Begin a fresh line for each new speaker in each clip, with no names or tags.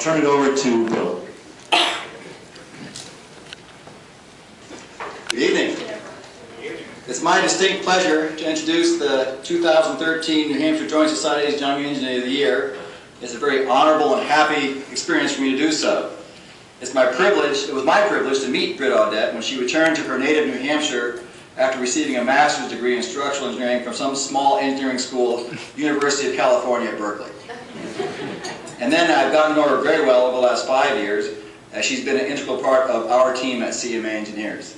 turn it over to Bill.
Good evening. It's my distinct pleasure to introduce the 2013 New Hampshire Joint Society's Young Engineer of the Year. It's a very honorable and happy experience for me to do so. It was my privilege to meet Britt Audet when she returned to her native New Hampshire after receiving a master's degree in structural engineering from some small engineering school, University of California at Berkeley. And then I've gotten to know her very well over the last 5 years, as she's been an integral part of our team at CMA Engineers.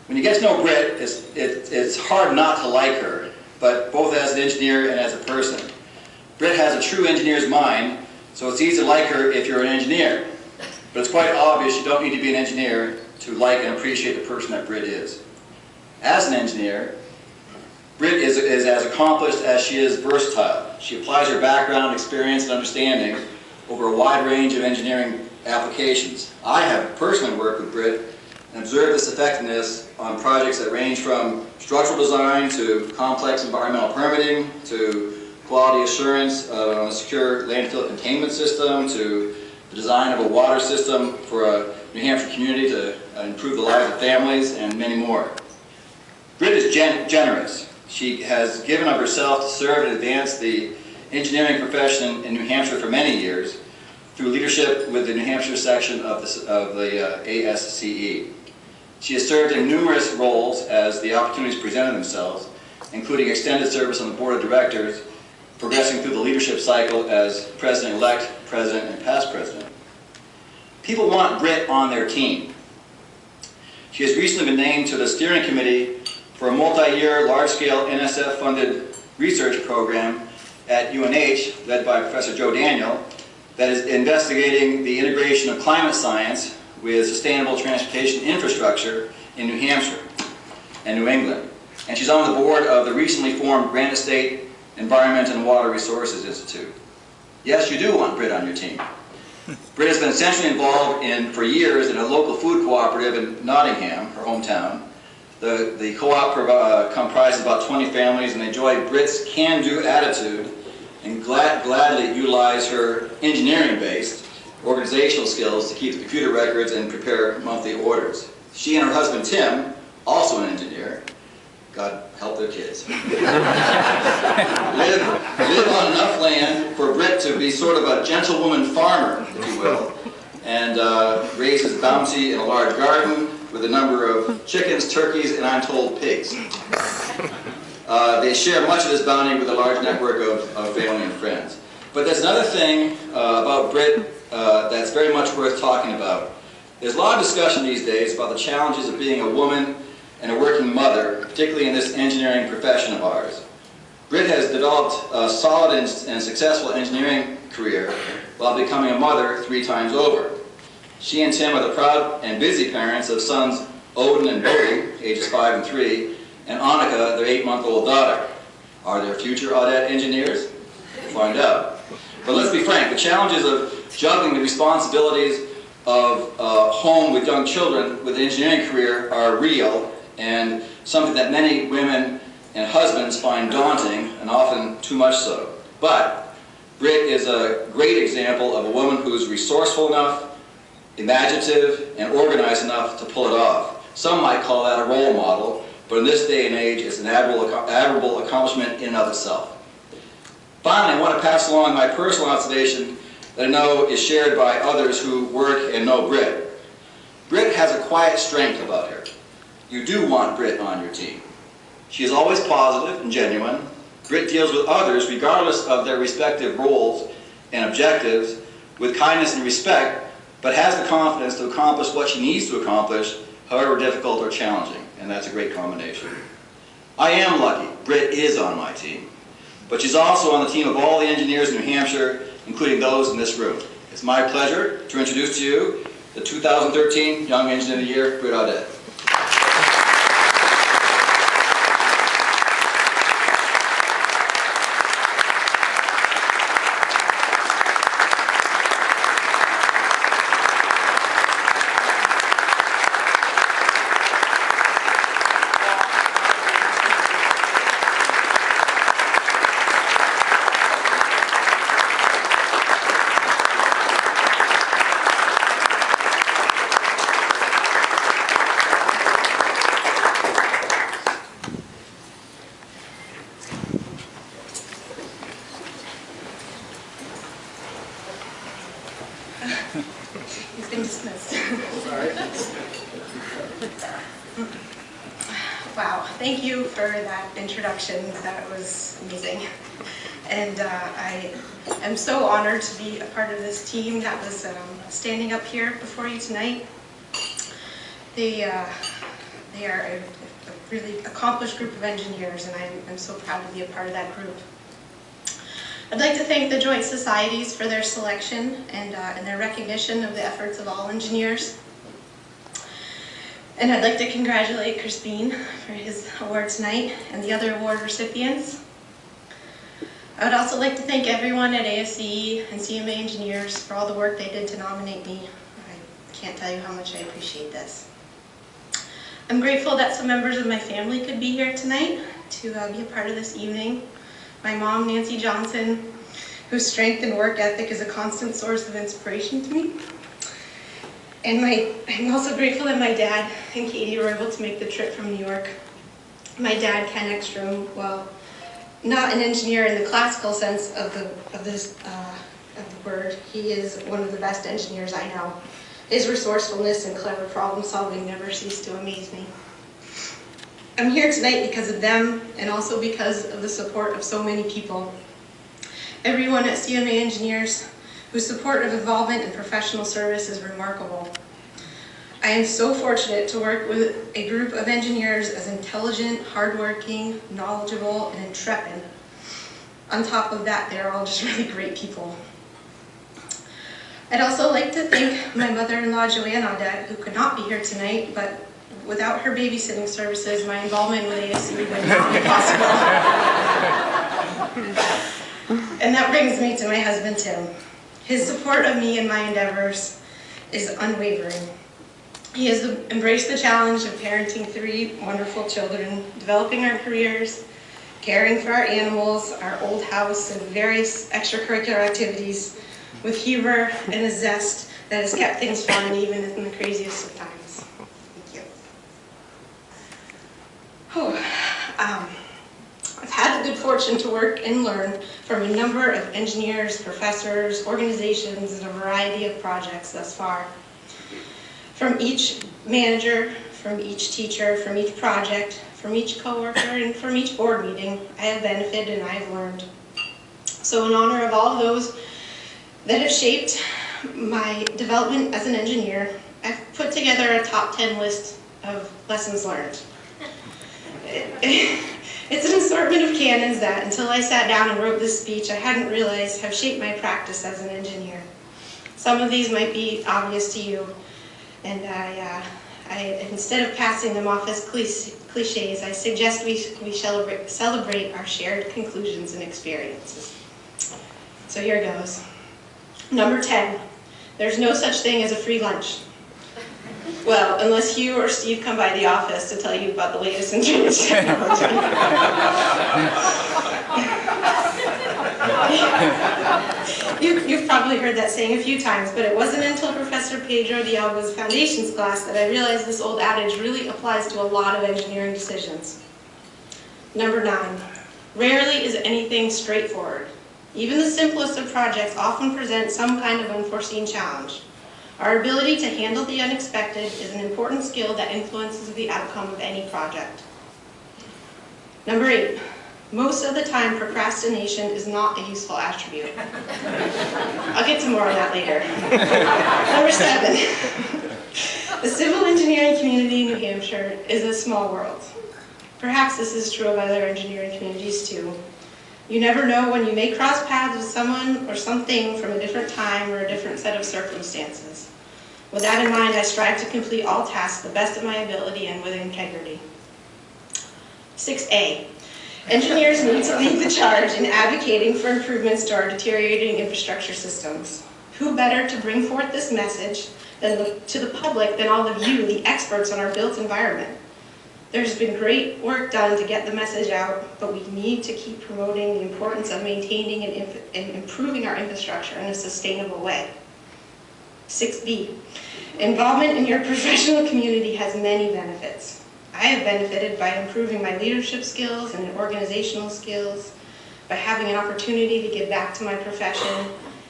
When you get to know Britt, it's hard not to like her, but both as an engineer and as a person. Britt has a true engineer's mind, so it's easy to like her if you're an engineer. But it's quite obvious you don't need to be an engineer to like and appreciate the person that Britt is. As an engineer, Britt is as accomplished as she is versatile. She applies her background, experience, and understanding over a wide range of engineering applications. I have personally worked with Britt and observed this effectiveness on projects that range from structural design to complex environmental permitting to quality assurance on a secure landfill containment system to the design of a water system for a New Hampshire community to improve the lives of families and many more. Britt is generous. She has given of herself to serve and advance the engineering profession in New Hampshire for many years through leadership with the New Hampshire section of the ASCE. She has served in numerous roles as the opportunities presented themselves, including extended service on the board of directors, progressing through the leadership cycle as president-elect, president, and past president. People want Britt on their team. She has recently been named to the steering committee for a multi-year, large-scale NSF-funded research program at UNH, led by Professor Joe Daniel, that is investigating the integration of climate science with sustainable transportation infrastructure in New Hampshire and New England. And she's on the board of the recently formed Granite State Environment and Water Resources Institute. Yes, you do want Britt on your team. Britt has been essentially involved for years in a local food cooperative in Nottingham, her hometown. The co-op comprises about 20 families, and they enjoy Britt's can-do attitude and gladly utilize her engineering-based organizational skills to keep the computer records and prepare monthly orders. She and her husband Tim, also an engineer, God help their kids, live on enough land for Britt to be sort of a gentlewoman farmer, if you will, and raises bounty in a large garden with a number of chickens, turkeys, and I'm told pigs. They share much of this bounty with a large network of family and friends. But there's another thing about Britt that's very much worth talking about. There's a lot of discussion these days about the challenges of being a woman and a working mother, particularly in this engineering profession of ours. Britt has developed a solid and successful engineering career while becoming a mother 3 times over. She and Tim are the proud and busy parents of sons Odin and Barry, ages 5 and 3, and Annika, their 8-month-old daughter. Are there future Audet engineers? We'll find out. But let's be frank, the challenges of juggling the responsibilities of home with young children with an engineering career are real and something that many women and husbands find daunting and often too much so. But Britt is a great example of a woman who is resourceful enough, imaginative, and organized enough to pull it off. Some might call that a role model, but in this day and age, it's an admirable accomplishment in and of itself. Finally, I want to pass along my personal observation that I know is shared by others who work and know Britt. Britt has a quiet strength about her. You do want Britt on your team. She is always positive and genuine. Britt deals with others, regardless of their respective roles and objectives, with kindness and respect, but has the confidence to accomplish what she needs to accomplish, however difficult or challenging, and that's a great combination. I am lucky Britt is on my team, but she's also on the team of all the engineers in New Hampshire, including those in this room. It's my pleasure to introduce to you the 2013 Young Engineer of the Year, Britt Audet.
He's been dismissed. Wow, thank you for that introduction. That was amazing. And I am so honored to be a part of this team that was standing up here before you tonight. They are a really accomplished group of engineers, and I'm so proud to be a part of that group. I'd like to thank the Joint Societies for their selection and their recognition of the efforts of all engineers. And I'd like to congratulate Chris Bean for his award tonight and the other award recipients. I would also like to thank everyone at ASCE and CMA Engineers for all the work they did to nominate me. I can't tell you how much I appreciate this. I'm grateful that some members of my family could be here tonight to be a part of this evening. My mom, Nancy Johnson, whose strength and work ethic is a constant source of inspiration to me. And I'm also grateful that my dad and Katie were able to make the trip from New York. My dad, Ken Eckstrom, well, not an engineer in the classical sense of the word. He is one of the best engineers I know. His resourcefulness and clever problem solving never cease to amaze me. I'm here tonight because of them and also because of the support of so many people. Everyone at CMA Engineers whose support of involvement and professional service is remarkable. I am so fortunate to work with a group of engineers as intelligent, hardworking, knowledgeable, and intrepid. On top of that, they're all just really great people. I'd also like to thank my mother-in-law, Joanne Audet, who could not be here tonight, but without her babysitting services, my involvement with ASCE would not be possible. And that brings me to my husband, Tim. His support of me and my endeavors is unwavering. He has embraced the challenge of parenting 3 wonderful children, developing our careers, caring for our animals, our old house, and various extracurricular activities with humor and a zest that has kept things fun even in the craziest of times. Thank you. I've had the good fortune to work and learn from a number of engineers, professors, organizations, and a variety of projects thus far. From each manager, from each teacher, from each project, from each coworker, and from each board meeting, I have benefited and I have learned. So in honor of all those that have shaped my development as an engineer, I've put together a top 10 list of lessons learned. It's an assortment of canons that, until I sat down and wrote this speech, I hadn't realized have shaped my practice as an engineer. Some of these might be obvious to you, and I instead of passing them off as cliches, I suggest we celebrate our shared conclusions and experiences. So here goes. Number 10, there's no such thing as a free lunch. Well, unless Hugh or Steve come by the office to tell you about the latest and greatest technology. You've probably heard that saying a few times, but it wasn't until Professor Pedro de Alba's foundations class that I realized this old adage really applies to a lot of engineering decisions. Number 9, rarely is anything straightforward. Even the simplest of projects often present some kind of unforeseen challenge. Our ability to handle the unexpected is an important skill that influences the outcome of any project. Number 8, most of the time procrastination is not a useful attribute. I'll get to more on that later. Number 7, the civil engineering community in New Hampshire is a small world. Perhaps this is true of other engineering communities too. You never know when you may cross paths with someone or something from a different time or a different set of circumstances. With that in mind, I strive to complete all tasks to the best of my ability and with integrity. 6A, engineers need to lead the charge in advocating for improvements to our deteriorating infrastructure systems. Who better to bring forth this message to the public than all of you, the experts on our built environment? There's been great work done to get the message out, but we need to keep promoting the importance of maintaining and improving our infrastructure in a sustainable way. 6B, involvement in your professional community has many benefits. I have benefited by improving my leadership skills and organizational skills, by having an opportunity to give back to my profession,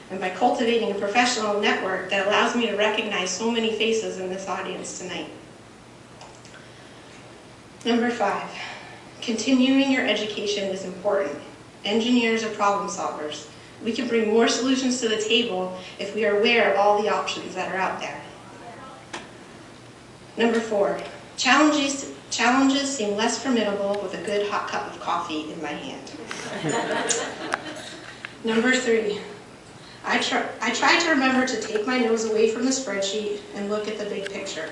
and by cultivating a professional network that allows me to recognize so many faces in this audience tonight. Number 5, continuing your education is important. Engineers are problem solvers. We can bring more solutions to the table if we are aware of all the options that are out there. Number 4, challenges seem less formidable with a good hot cup of coffee in my hand. Number 3, I try to remember to take my nose away from the spreadsheet and look at the big picture.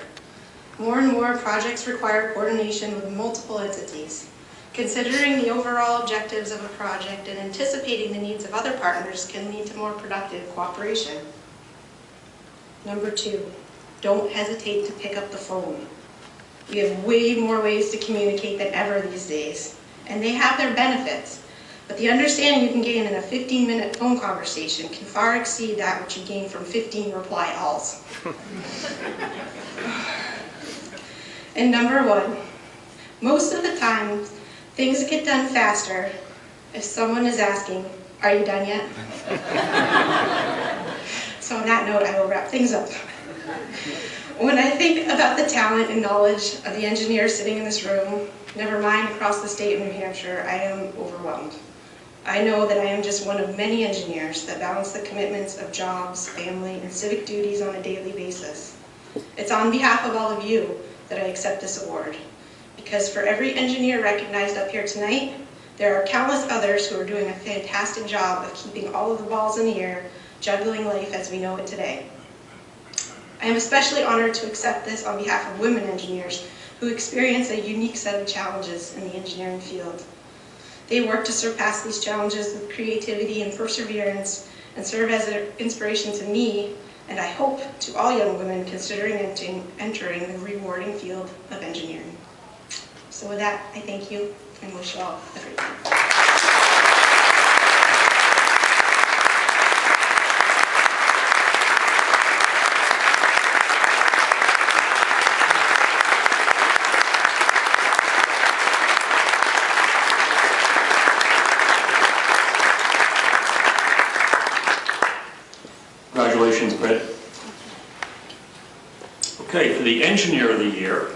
More and more projects require coordination with multiple entities. Considering the overall objectives of a project and anticipating the needs of other partners can lead to more productive cooperation. Number 2, don't hesitate to pick up the phone. We have way more ways to communicate than ever these days, and they have their benefits, but the understanding you can gain in a 15-minute phone conversation can far exceed that which you gain from 15 reply alls. And number 1, most of the time, things get done faster if someone is asking, "Are you done yet?" So on that note, I will wrap things up. When I think about the talent and knowledge of the engineers sitting in this room, never mind across the state of New Hampshire, I am overwhelmed. I know that I am just one of many engineers that balance the commitments of jobs, family, and civic duties on a daily basis. It's on behalf of all of you that I accept this award, because for every engineer recognized up here tonight, there are countless others who are doing a fantastic job of keeping all of the balls in the air, juggling life as we know it today. I am especially honored to accept this on behalf of women engineers who experience a unique set of challenges in the engineering field. They work to surpass these challenges with creativity and perseverance and serve as an inspiration to me, and I hope to all young women considering entering the rewarding field of engineering. So with that, I thank you and wish you all a great day.
Congratulations, Britt. Okay, for the Engineer of the Year,